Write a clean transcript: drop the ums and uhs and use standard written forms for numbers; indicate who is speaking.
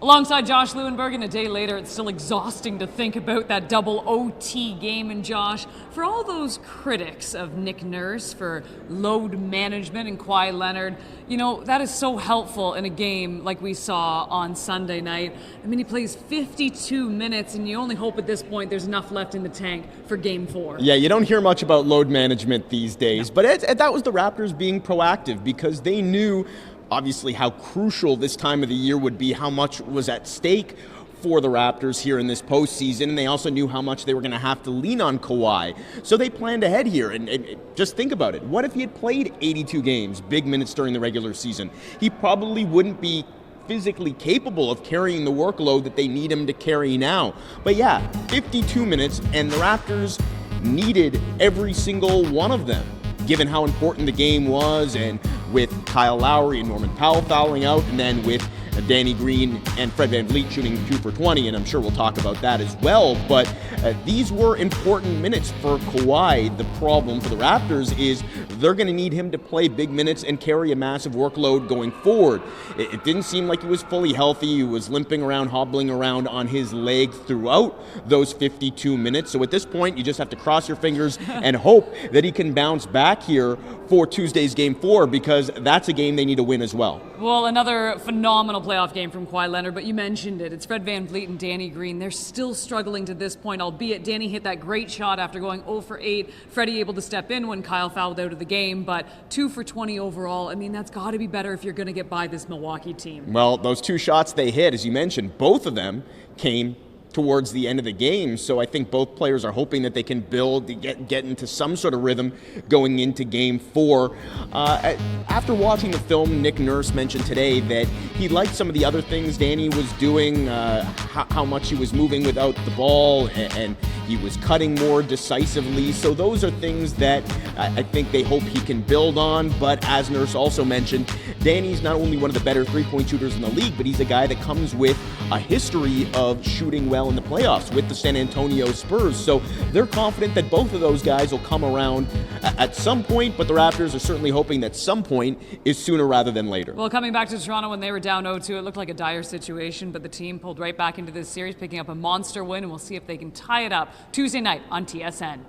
Speaker 1: Alongside Josh Lewenberg, and a day later, it's still exhausting to think about that double OT game. And Josh, for all those critics of Nick Nurse for load management and Kawhi Leonard, you know, that is so helpful in a game like we saw on Sunday night. I mean, he plays 52 minutes, and you only hope at this point there's enough left in the tank for Game 4.
Speaker 2: Yeah, you don't hear much about load management these days, but that was the Raptors being proactive because they knew obviously how crucial this time of the year would be, how much was at stake for the Raptors here in this postseason, and they also knew how much they were going to have to lean on Kawhi. So they planned ahead here, and just think about it. What if he had played 82 games, big minutes during the regular season? He probably wouldn't be physically capable of carrying the workload that they need him to carry now. But yeah, 52 minutes, and the Raptors needed every single one of them, given how important the game was, and with Kyle Lowry and Norman Powell fouling out, and then with Danny Green and Fred VanVleet shooting 2 for 20, and I'm sure we'll talk about that as well. But these were important minutes for Kawhi. The problem for the Raptors is they're going to need him to play big minutes and carry a massive workload going forward. It didn't seem like he was fully healthy. He was limping around, hobbling around on his leg throughout those 52 minutes. So at this point, you just have to cross your fingers and hope that he can bounce back here for Tuesday's Game 4, because that's a game they need to win as well.
Speaker 1: Well, another phenomenal playoff game from Kawhi Leonard, but you mentioned it. It's Fred VanVleet and Danny Green. They're still struggling to this point, albeit Danny hit that great shot after going 0 for 8. Freddie able to step in when Kyle fouled out of the game, but 2 for 20 overall. I mean, that's got to be better if you're going to get by this Milwaukee team.
Speaker 2: Well, those 2 shots they hit, as you mentioned, both of them came towards the end of the game. So I think both players are hoping that they can build, get into some sort of rhythm going into Game 4. After watching the film, Nick Nurse mentioned today that he liked some of the other things Danny was doing, how much he was moving without the ball, and he was cutting more decisively. So those are things that I think they hope he can build on. But as Nurse also mentioned, Danny's not only one of the better three-point shooters in the league, but he's a guy that comes with a history of shooting well in the playoffs with the San Antonio Spurs. So they're confident that both of those guys will come around at some point, but the Raptors are certainly hoping that some point is sooner rather than later.
Speaker 1: Well, coming back to Toronto when they were down 0-2, it looked like a dire situation, but the team pulled right back into this series, picking up a monster win, and we'll see if they can tie it up Tuesday night on TSN.